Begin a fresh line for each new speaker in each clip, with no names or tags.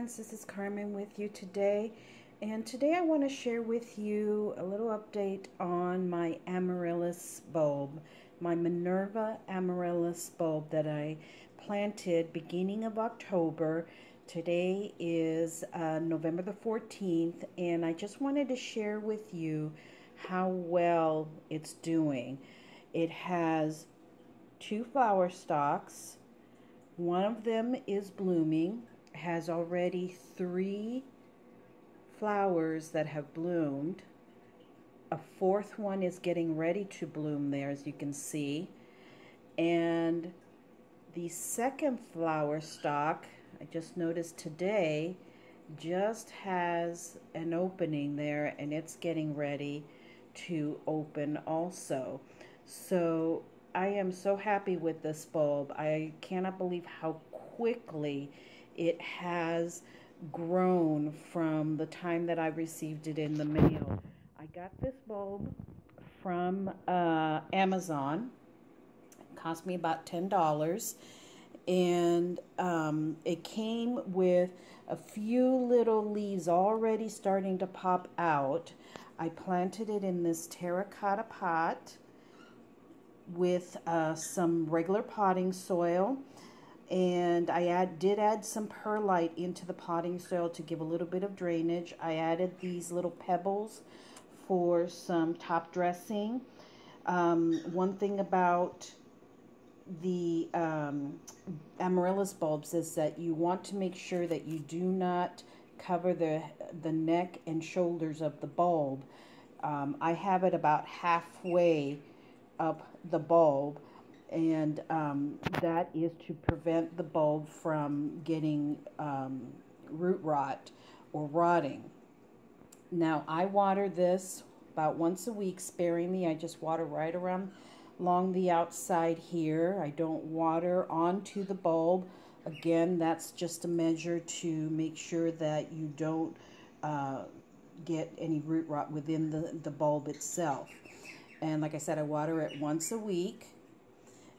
friends, this is Carmen with you today, and today I want to share with you a little update on my amaryllis bulb, my Minerva amaryllis bulb that I planted beginning of October. Today is November the 14th, and I just wanted to share with you how well it's doing. It has 2 flower stalks. One of them is blooming, has already 3 flowers that have bloomed. A 4th one is getting ready to bloom there, as you can see. And the 2nd flower stalk, I just noticed today, just has an opening there, and it's getting ready to open also. So I am so happy with this bulb. I cannot believe how quickly it has grown from the time that I received it in the mail. I got this bulb from Amazon. It cost me about $10, and it came with a few little leaves already starting to pop out. I planted it in this terracotta pot with some regular potting soil, and I did add some perlite into the potting soil to give a little bit of drainage. I added these little pebbles for some top dressing. One thing about the amaryllis bulbs is that you want to make sure that you do not cover the neck and shoulders of the bulb. I have it about halfway up the bulb, and that is to prevent the bulb from getting root rot or rotting. Now I water this about once a week sparingly. I just water right along the outside here. I don't water onto the bulb. Again, that's just a measure to make sure that you don't get any root rot within the bulb itself. And like I said, I water it once a week,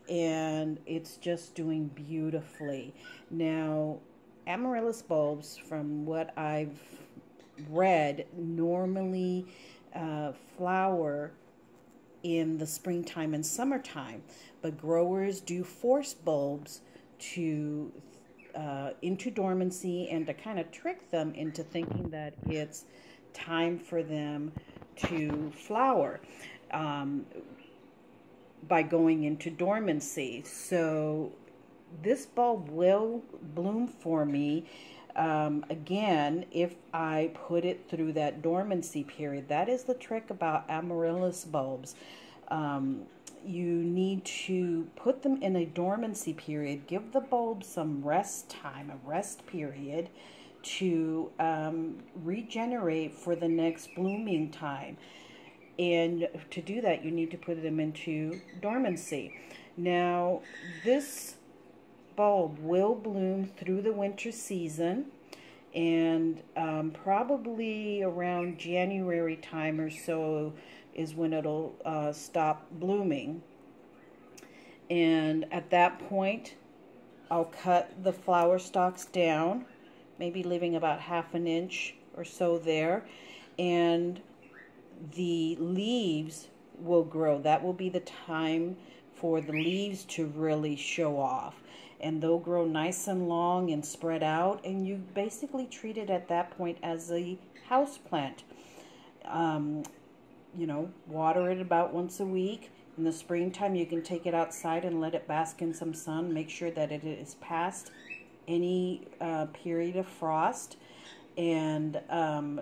and it's just doing beautifully. Now, amaryllis bulbs, from what I've read, normally flower in the springtime and summertime, but growers do force bulbs to into dormancy and to kind of trick them into thinking that it's time for them to flower by going into dormancy. So this bulb will bloom for me again if I put it through that dormancy period. That is the trick about amaryllis bulbs. You need to put them in a dormancy period, give the bulb some rest time, a rest period, to regenerate for the next blooming time. And to do that, you need to put them into dormancy. Now, this bulb will bloom through the winter season, and probably around January time or so is when it'll stop blooming. And at that point, I'll cut the flower stalks down, maybe leaving about 1/2 inch or so there, and the leaves will grow. That will be the time for the leaves to really show off, and they'll grow nice and long and spread out, and you basically treat it at that point as a house plant. You know, water it about once a week. In the springtime, you can take it outside and let it bask in some sun. Make sure that it is past any period of frost, and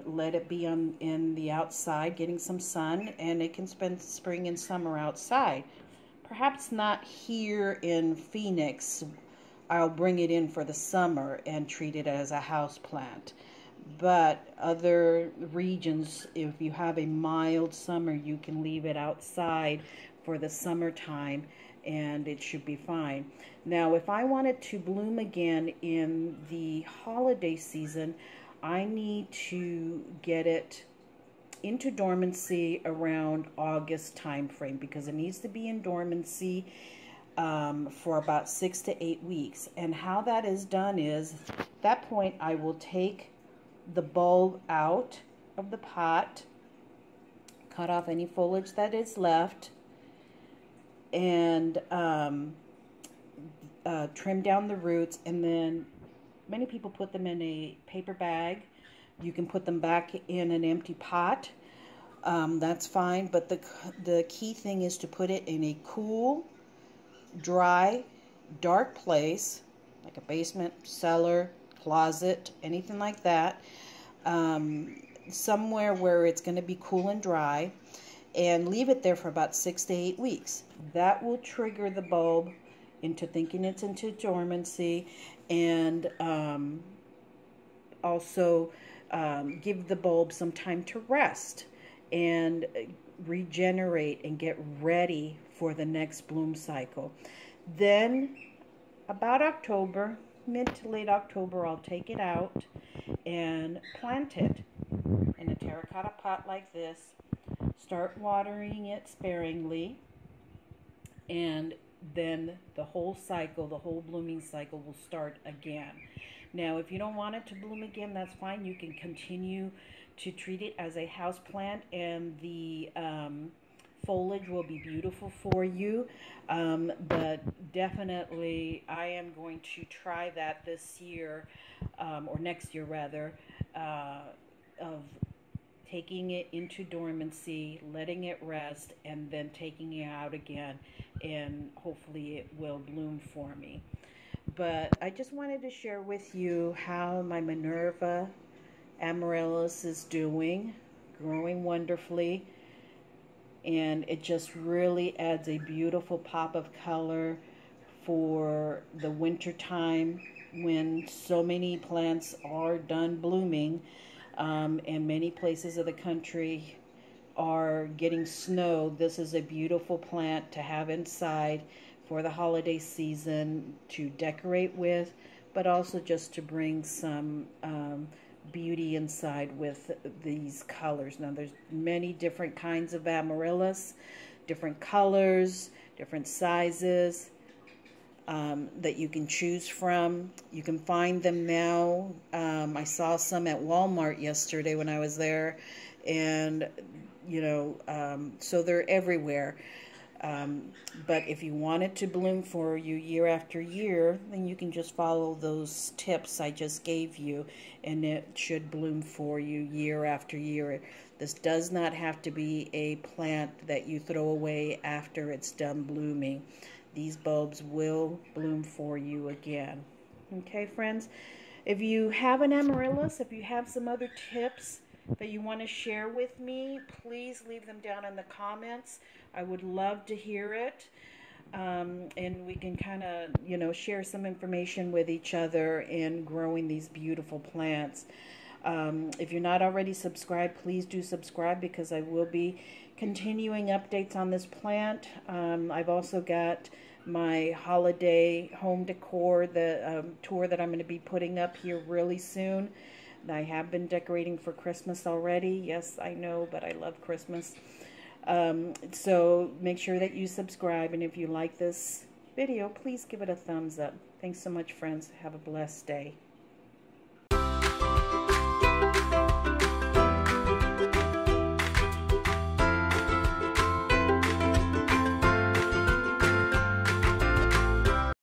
let it be in the outside getting some sun, and it can spend spring and summer outside. Perhaps not here in Phoenix. I'll bring it in for the summer and treat it as a house plant. But other regions, if you have a mild summer, you can leave it outside for the summertime, and it should be fine. Now, if I wanted to bloom again in the holiday season, I need to get it into dormancy around August time frame, because it needs to be in dormancy for about 6 to 8 weeks. And how that is done is, at that point I will take the bulb out of the pot, cut off any foliage that is left, and trim down the roots, and then many people put them in a paper bag. You can put them back in an empty pot. That's fine, but the key thing is to put it in a cool, dry, dark place, like a basement, cellar, closet, anything like that, somewhere where it's going to be cool and dry, and leave it there for about 6 to 8 weeks. That will trigger the bulb into thinking it's into dormancy, and also give the bulb some time to rest and regenerate and get ready for the next bloom cycle. Then about October, mid to late October, I'll take it out and plant it in a terracotta pot like this. Start watering it sparingly, and then the whole cycle, the whole blooming cycle will start again. Now, if you don't want it to bloom again, that's fine. You can continue to treat it as a house plant, and the foliage will be beautiful for you. But definitely, I am going to try that this year, or next year rather, of taking it into dormancy, letting it rest, and then taking it out again, and hopefully it will bloom for me. But I just wanted to share with you how my Minerva Amaryllis is doing, growing wonderfully, and it just really adds a beautiful pop of color for the winter time when so many plants are done blooming. And many places of the country are getting snow. This is a beautiful plant to have inside for the holiday season to decorate with, but also just to bring some beauty inside with these colors. Now, there's many different kinds of amaryllis, different colors, different sizes, that you can choose from. You can find them now. I saw some at Walmart yesterday when I was there, and so they're everywhere. But if you want it to bloom for you year after year, then you can just follow those tips I just gave you, and it should bloom for you year after year. This does not have to be a plant that you throw away after it's done blooming. These bulbs will bloom for you again. Okay, friends? If you have an amaryllis, if you have some other tips that you want to share with me, please leave them down in the comments. I would love to hear it. And we can kind of, share some information with each other in growing these beautiful plants. If you're not already subscribed, please do subscribe, because I will be continuing updates on this plant. I've also got my holiday home decor, the tour that I'm going to be putting up here really soon. I have been decorating for Christmas already. Yes, I know, but I love Christmas. So make sure that you subscribe, and if you like this video, please give it a thumbs up. Thanks so much, friends. Have a blessed day.